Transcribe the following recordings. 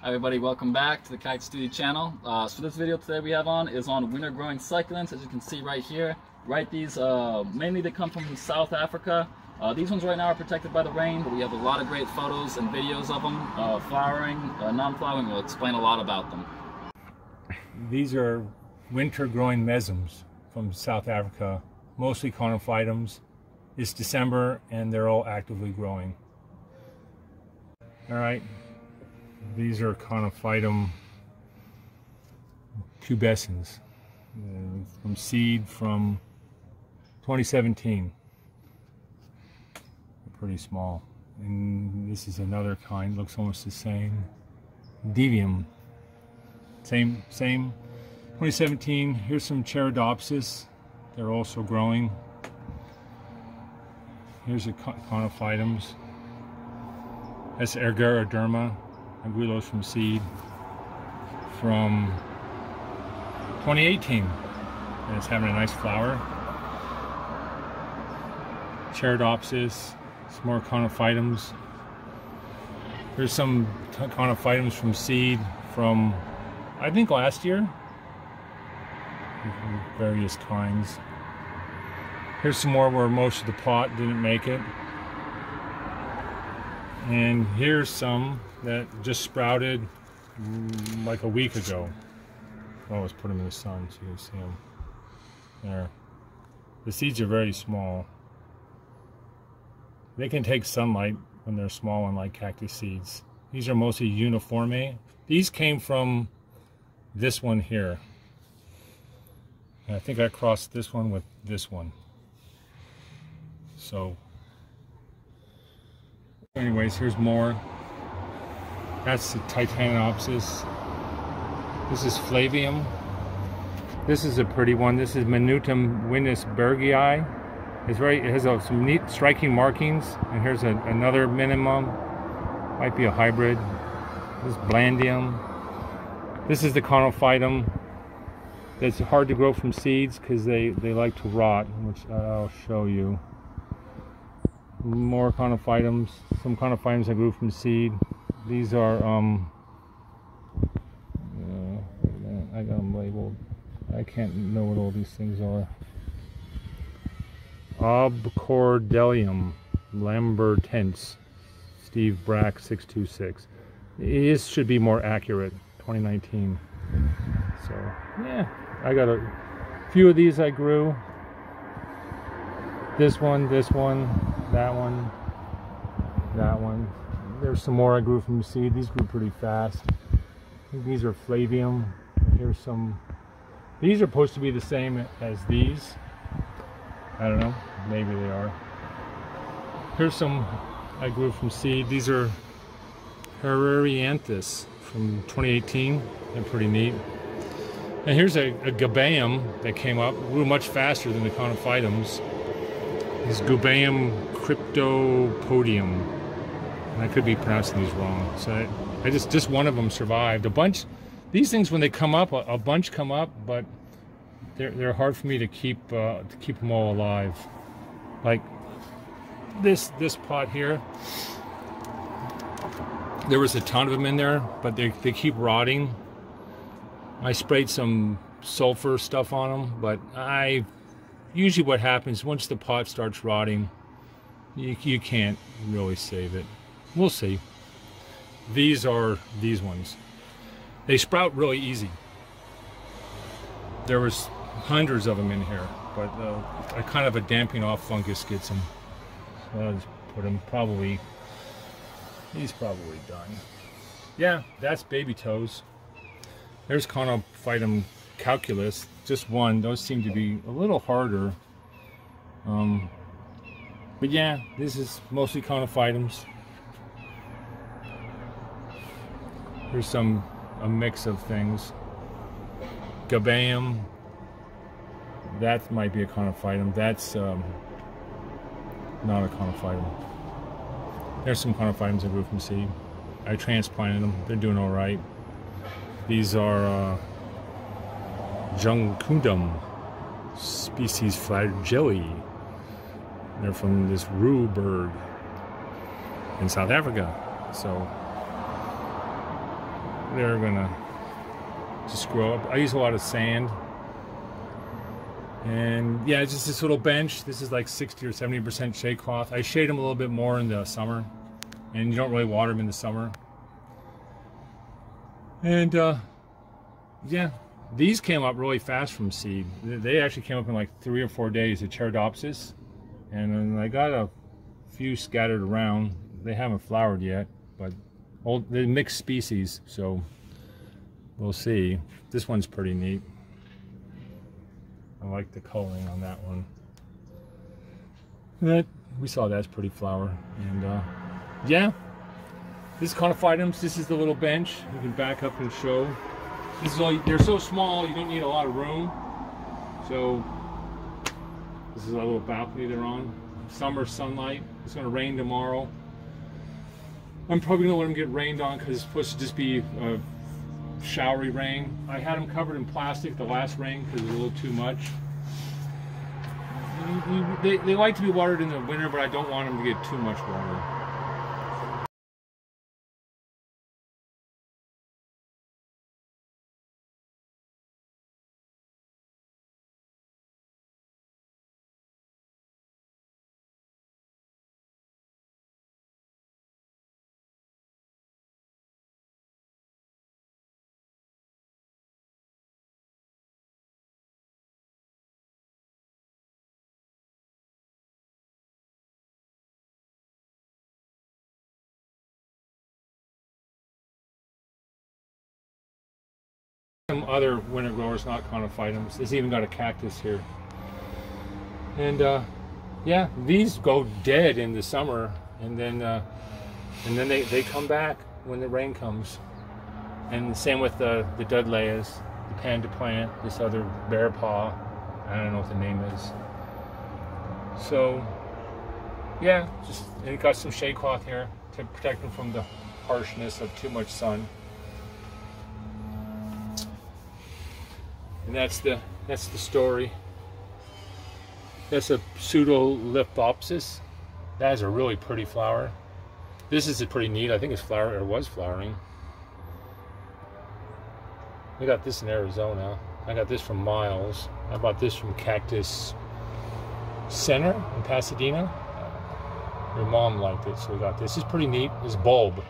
Hi everybody, welcome back to the Kite Studio channel. So this video today we have on is on winter growing succulents. As you can see right here, these mainly they come from South Africa. These ones right now are protected by the rain, but we have a lot of great photos and videos of them, flowering, non-flowering. We'll explain a lot about them. These are winter growing mesums from South Africa, mostly Conophytums. It's December and they're all actively growing. All right. These are Conophytum pubescens from seed from 2017. They're pretty small. And this is another kind, looks almost the same. Devium. Same 2017. Here's some Cherodopsis. They're also growing. Here's a Conophytums. That's Argyroderma. I grew those from seed from 2018, and it's having a nice flower. Cherodopsis, some more Conophytums. There's some Conophytums from seed from, I think, last year. Various kinds. Here's some more where most of the pot didn't make it. And here's some that just sprouted like a week ago. Oh, let's put them in the sun so you can see them. There. The seeds are very small. They can take sunlight when they're small, and like cactus seeds. These are mostly uniforme. These came from this one here. And I think I crossed this one with this one. So anyways, here's more. That's the Titanopsis. This is Flavium. This is a pretty one. This is Minutum Bergii. It has some neat striking markings. And here's another minimum. Might be a hybrid. This is Blandium. This is the Conophytum. That's hard to grow from seeds because they like to rot, which I'll show you. More Conophytums. Some Conophytums I grew from seed. These are I got them labeled. I can't know what all these things are. Obcordelium lambertense. Steve Brack 626. This should be more accurate. 2019. So yeah, I got a few of these I grew. This one, that one, that one. There's some more I grew from seed. These grew pretty fast. I think these are Flavium. Here's some. These are supposed to be the same as these. I don't know. Maybe they are. Here's some I grew from seed. These are Dinteranthus from 2018. They're pretty neat. And here's a Gabayum that came up. Grew much faster than the Conophytums. This Gubayum cryptopodium. And I could be pronouncing these wrong. So I just one of them survived. A bunch, these things when they come up, a bunch come up, but they're hard for me to keep them all alive. Like this pot here, there was a ton of them in there, but they keep rotting. I sprayed some sulfur stuff on them, but usually what happens once the pot starts rotting, you can't really save it. We'll see. These are these ones. They sprout really easy. There was hundreds of them in here, but a kind of a damping off fungus gets them. So I'll just put them probably. He's probably done. Yeah, that's baby toes. There's Conophytum calculus. Just one. Those seem to be a little harder. But yeah, this is mostly Conophytums. Here's a mix of things. Gabayum. That might be a Conophytum. That's not a Conophytum. There's some Conophytums I grew from seed. I transplanted them. They're doing all right. These are Juncundum species flagellii. They're from this rue bird in South Africa. So they're gonna just grow up. I use a lot of sand. And yeah, it's just this little bench. This is like 60 or 70% shade cloth. I shade them a little bit more in the summer, and you don't really water them in the summer. And yeah, these came up really fast from seed. They actually came up in like 3 or 4 days, the Charodopsis. And then I got a few scattered around. They haven't flowered yet, but they're mixed species, so we'll see. This one's pretty neat. I like the coloring on that one. We saw that's pretty flower. And yeah, this is Conophytums. This is the little bench. You can back up and show. This is all. They're so small, you don't need a lot of room. So this is a little balcony they're on. Summer sunlight. It's going to rain tomorrow. I'm probably going to let them get rained on because it's supposed to just be showery rain. I had them covered in plastic the last rain because it was a little too much. They like to be watered in the winter, but I don't want them to get too much water. Some other winter growers, not Conophytums. It's even got a cactus here. And yeah, these go dead in the summer, and then they come back when the rain comes. And the same with the Dudleyas, the Panda plant, this other bear paw. I don't know what the name is. So yeah, and it got some shade cloth here to protect them from the harshness of too much sun. And that's the story. That's a pseudo Lithops. That is a really pretty flower. This is pretty neat. I think it's flowering, or was flowering. We got this in Arizona. I got this from Miles. I bought this from Cactus Center in Pasadena. Your mom liked it, so we got this. It's pretty neat. This bulb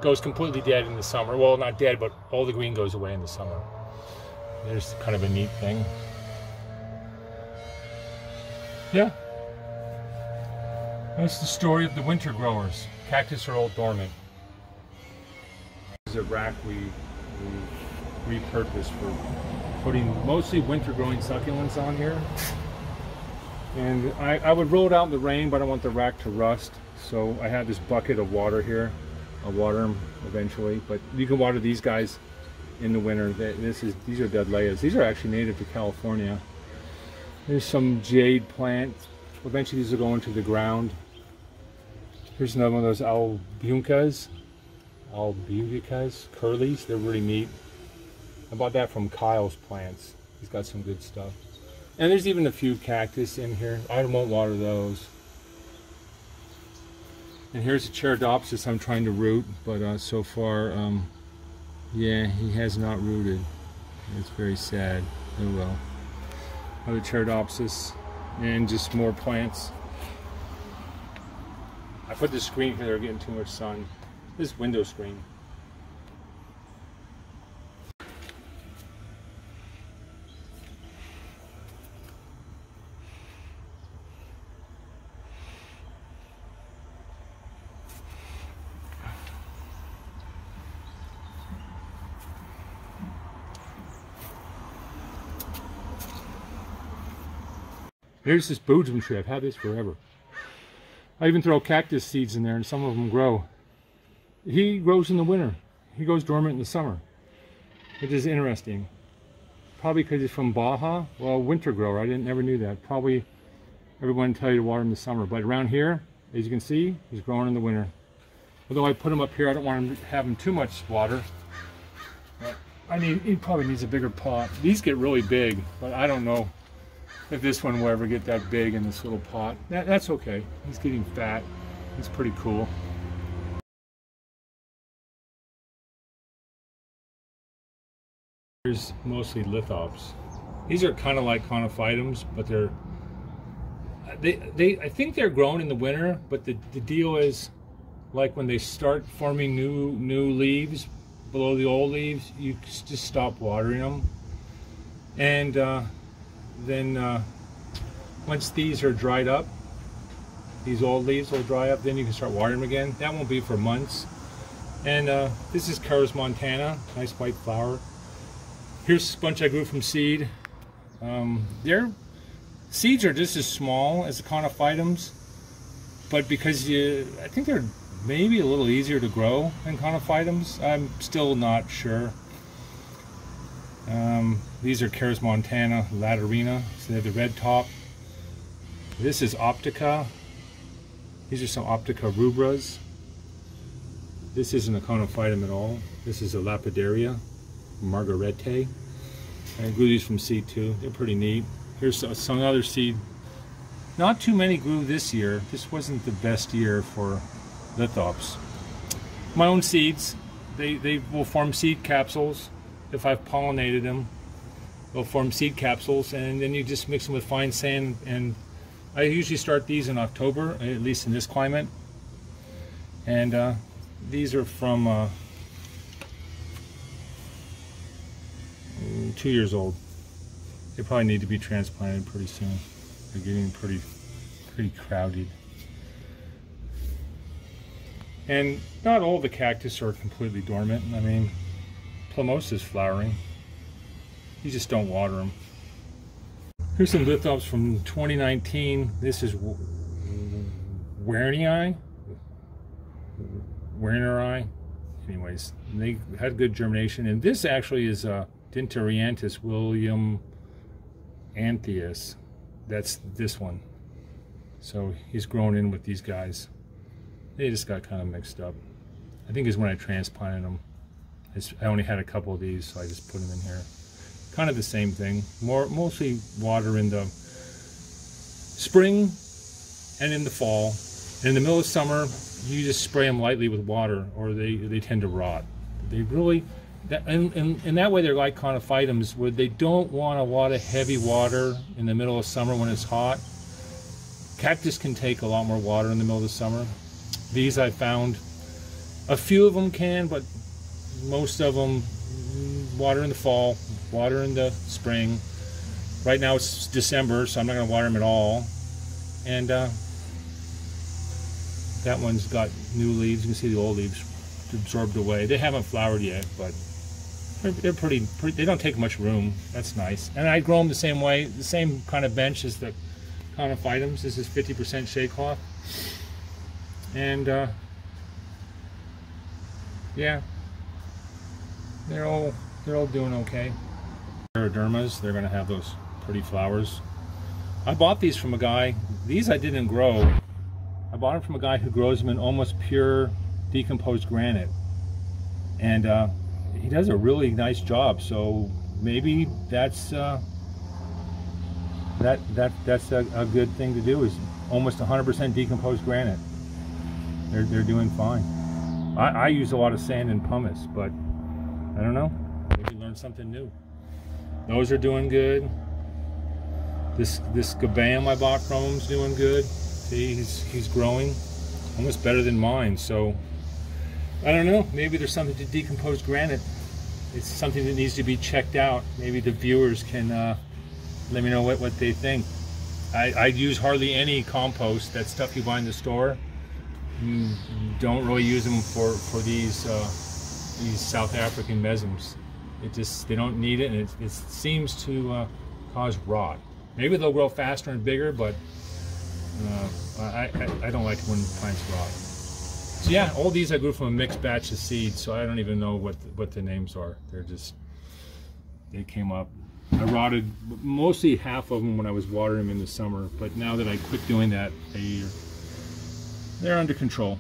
goes completely dead in the summer. Well, not dead, but all the green goes away in the summer. There's kind of a neat thing. Yeah. That's the story of the winter growers. Cactus are all dormant. This is a rack we repurposed for putting mostly winter growing succulents on here. And I would roll it out in the rain, but I want the rack to rust. So I have this bucket of water here. I'll water them eventually, but you can water these guys in the winter. These are Dudleyas. These are actually native to California. There's some Jade Plant. Eventually these will go into the ground. Here's another one of those Albucas, curlies. They're really neat. I bought that from Kyle's Plants. He's got some good stuff. And there's even a few cactus in here. I won't water those. And here's a Charodopsis I'm trying to root, but so far, yeah, he has not rooted. It's very sad. Oh well. Other Charodopsis, and just more plants. I put this screen here, they're getting too much sun. This window screen. Here's this boojum tree. I've had this forever. I even throw cactus seeds in there and some of them grow. He grows in the winter. He goes dormant in the summer, which is interesting. Probably because he's from Baja. Well, winter grower. I never knew that. Probably everyone tell you to water him in the summer. But around here, as you can see, he's growing in the winter. Although I put him up here, I don't want him to have him too much water. But he probably needs a bigger pot. These get really big, but I don't know if this one will ever get that big in this little pot. That's okay. He's getting fat. It's pretty cool. Here's mostly lithops. These are kind of like Conophytums, but I think they're grown in the winter, but the deal is, like when they start forming new leaves below the old leaves, you just stop watering them. And then once these are dried up, these old leaves will dry up, then you can start watering them again. That won't be for months. And this is Caris montana, nice white flower. Here's a bunch I grew from seed. Their seeds are just as small as the Conophytums, but because I think they're maybe a little easier to grow than Conophytums. I'm still not sure. These are Caris montana laterina, so they have the red top. This is Optica. These are some Optica rubras. This isn't a Conophytum at all. This is a Lapidaria margarete. I grew these from seed too. They're pretty neat. Here's some other seed. Not too many grew this year. This wasn't the best year for lithops. My own seeds, they will form seed capsules. If I've pollinated them, they'll form seed capsules, and then you just mix them with fine sand. And I usually start these in October, at least in this climate. And these are from 2 years old. They probably need to be transplanted pretty soon. They're getting pretty crowded. And not all the cactus are completely dormant. I mean, plumosa is flowering. You just don't water them. Here's some lithops from 2019. This is Werneri. Anyways, they had good germination. And this actually is Dinteranthus Williamanthius. That's this one. So he's grown in with these guys. They just got kind of mixed up. I think it's when I transplanted them. I only had a couple of these, so I just put them in here. Kind of the same thing. Mostly water in the spring and in the fall. And in the middle of summer, you just spray them lightly with water, or they tend to rot. They really, and that way they're like Conophytums, where they don't want a lot of heavy water in the middle of summer when it's hot. Cactus can take a lot more water in the middle of the summer. These I found, a few of them can, but most of them water in the fall, water in the spring. Right now it's December, so I'm not going to water them at all. And that one's got new leaves. You can see the old leaves absorbed away. They haven't flowered yet, but they're pretty. They don't take much room. That's nice. And I grow them the same way, the same kind of bench as the Conophytums. This is 50% shade cloth. And yeah, they're all doing okay. Argyrodermas, they're going to have those pretty flowers. I bought these from a guy. These I didn't grow. I bought them from a guy who grows them in almost pure decomposed granite, and he does a really nice job. So maybe that's that's a good thing to do, is almost 100% decomposed granite. They're doing fine. I use a lot of sand and pumice, but I don't know. Maybe learn something new. Those are doing good. This Gabam I bought from him is doing good. See, he's growing almost better than mine. So I don't know. Maybe there's something to decomposed granite. It's something that needs to be checked out. Maybe the viewers can let me know what they think. I use hardly any compost. That stuff you buy in the store. Don't really use them for these South African mesums. They don't need it, and it seems to cause rot. Maybe they'll grow faster and bigger, but I don't like when plants rot. So yeah, all these I grew from a mixed batch of seeds, so I don't even know what the names are. They came up. I rotted mostly half of them when I was watering them in the summer, but now that I quit doing that, they're under control.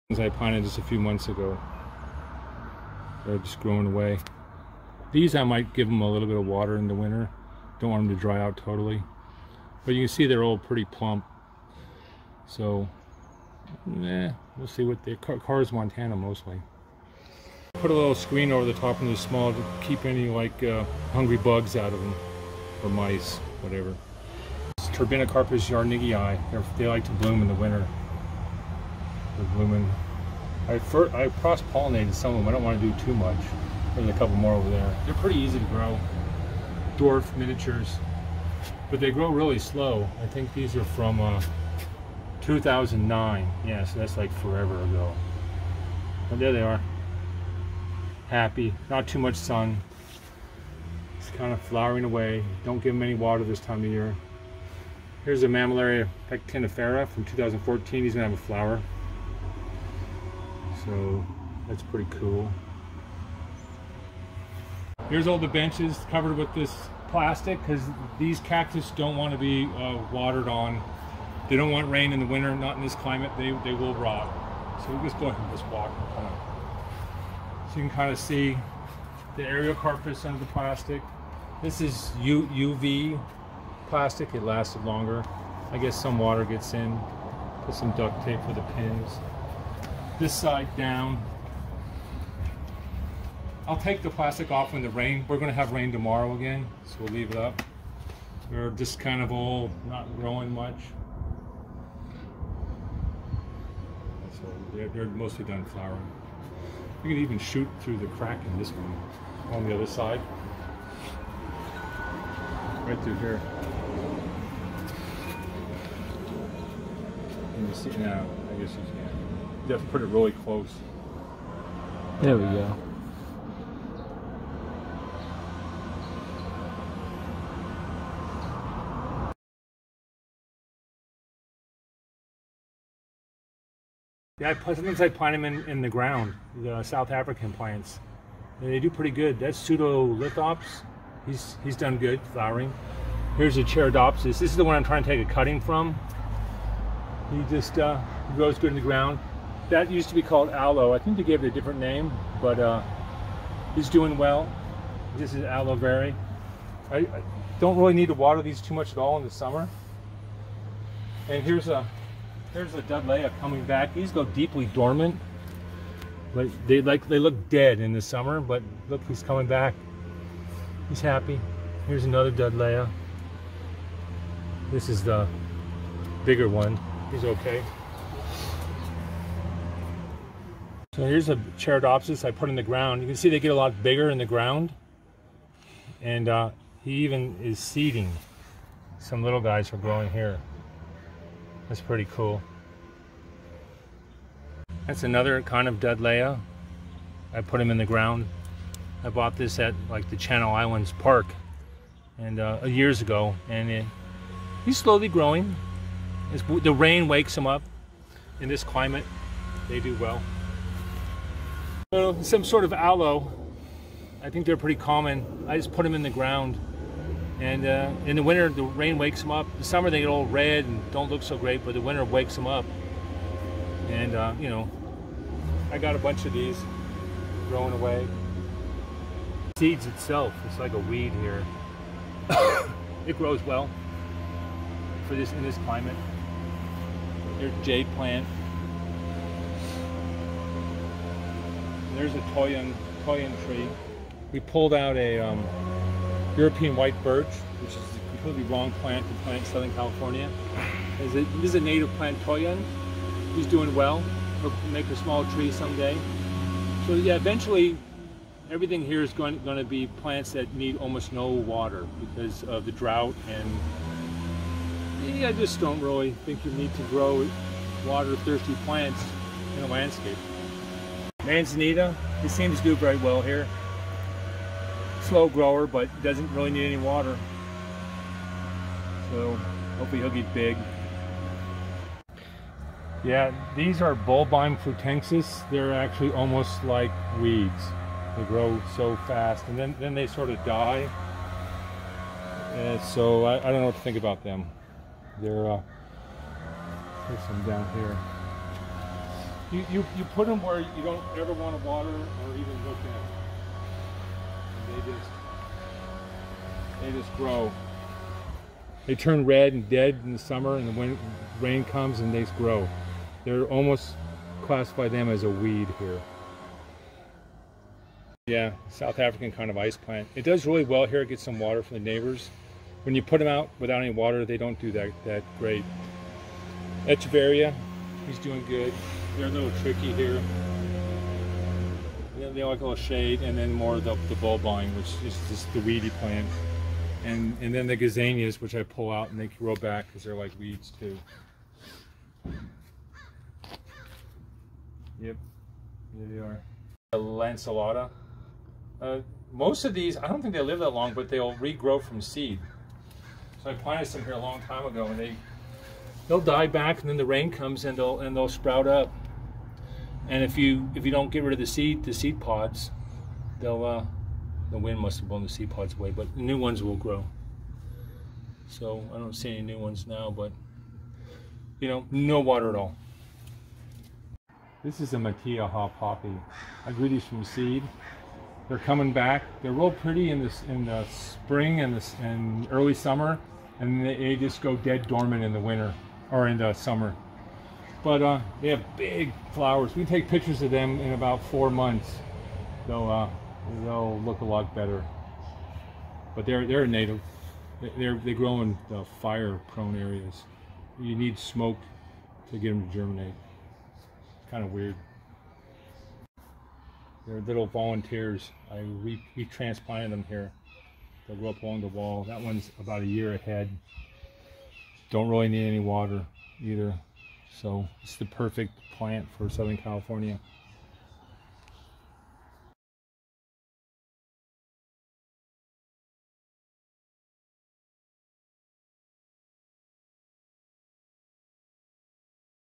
I planted just a few months ago. They're just growing away. These I might give them a little bit of water in the winter. Don't want them to dry out totally. But you can see they're all pretty plump. So, we'll see what they Cars Montana mostly. Put a little screen over the top of the small to keep any like hungry bugs out of them, or mice, whatever. It's Turbinocarpus yarnigii. They like to bloom in the winter. They're blooming. I cross-pollinated some of them. I don't want to do too much. There's a couple more over there. They're pretty easy to grow. Dwarf miniatures, but they grow really slow. I think these are from 2009. Yeah, so that's like forever ago. But there they are. Happy. Not too much sun. It's kind of flowering away. Don't give them any water this time of year. Here's a Mammillaria pectinifera from 2014. He's gonna have a flower. So that's pretty cool. Here's all the benches covered with this plastic because these cactus don't want to be watered on. They don't want rain in the winter, not in this climate. They will rot. So we'll just go ahead and just walk. So you can kind of see the Argyroderma under the plastic. This is UV plastic. It lasted longer. I guess some water gets in. Put some duct tape for the pins. This side down. I'll take the plastic off when the rain. We're going to have rain tomorrow again, so we'll leave it up. They're just kind of all not growing much. So they're mostly done flowering. You can even shoot through the crack in this one on the other side. Right through here. Can you see now? I guess you can. You have to put it really close. There we go. Yeah, sometimes I plant them in the ground, the South African plants. And they do pretty good. That's Lithops. He's done good, flowering. Here's a Cherodopsis. This is the one I'm trying to take a cutting from. He just grows good in the ground. That used to be called Aloe. I think they gave it a different name, but he's doing well. This is Aloe vera. I don't really need to water these too much at all in the summer. And here's a Dudleya coming back. These go deeply dormant. They look dead in the summer, but look, he's coming back. He's happy. Here's another Dudleya. This is the bigger one. He's okay. So here's a Cherodopsis I put in the ground. You can see they get a lot bigger in the ground. And he even is seeding. Some little guys are growing here. That's pretty cool. That's another kind of Dudleya. I put him in the ground. I bought this at like the Channel Islands Park and years ago, and he's slowly growing. The rain wakes him up. In this climate, they do well. So some sort of aloe. I think they're pretty common. I just put them in the ground. And in the winter, the rain wakes them up. The summer, they get all red and don't look so great, but the winter wakes them up. And, you know, I got a bunch of these growing away. Seeds itself, it's like a weed here. It grows well for this in this climate. There's Jade Plant. There's a Toyon tree. We pulled out a European white birch, which is a completely wrong plant to plant in Southern California. This is a native plant, Toyon. He's doing well. He'll make a small tree someday. So yeah, eventually everything here is going to be plants that need almost no water because of the drought, and yeah, I just don't really think you need to grow water-thirsty plants in a landscape. Manzanita, he seems to do very well here. Slow grower, but doesn't really need any water. So hopefully he'll get big. Yeah, these are Bulbine frutescens. They're actually almost like weeds. They grow so fast, and then they sort of die. So I don't know what to think about them. They're there's some down here. You put them where you don't ever want to water or even look at them. And they just grow. They turn red and dead in the summer, and when rain comes and they grow. They're almost classify them as a weed here. Yeah, South African kind of ice plant. It does really well here. It gets some water from the neighbors. When you put them out without any water, they don't do that great. Echeveria, he's doing good. They're a little tricky here. They like a little shade, and then more of the bulbine, which is just the weedy plant. And then the gazanias, which I pull out and they grow back because they're like weeds too. Yep, here they are. Lanceolata. Most of these, I don't think they live that long, but they'll regrow from seed. So I planted some here a long time ago, and they'll die back, and then the rain comes and they'll sprout up. And if you don't get rid of the seed pods, the wind must have blown the seed pods away, but new ones will grow. So I don't see any new ones now, but you know, no water at all. This is a Mammillaria Poppy. I grew these from seed. They're coming back. They're real pretty in the spring and early summer, and they just go dead dormant in the winter or in the summer. But they have big flowers. We take pictures of them in about 4 months. They'll look a lot better. But they're native. They grow in fire-prone areas. You need smoke to get them to germinate. It's kind of weird. They're little volunteers. I retransplanted them here. They'll grow up along the wall. That one's about a year ahead. Don't really need any water either. So it's the perfect plant for Southern California.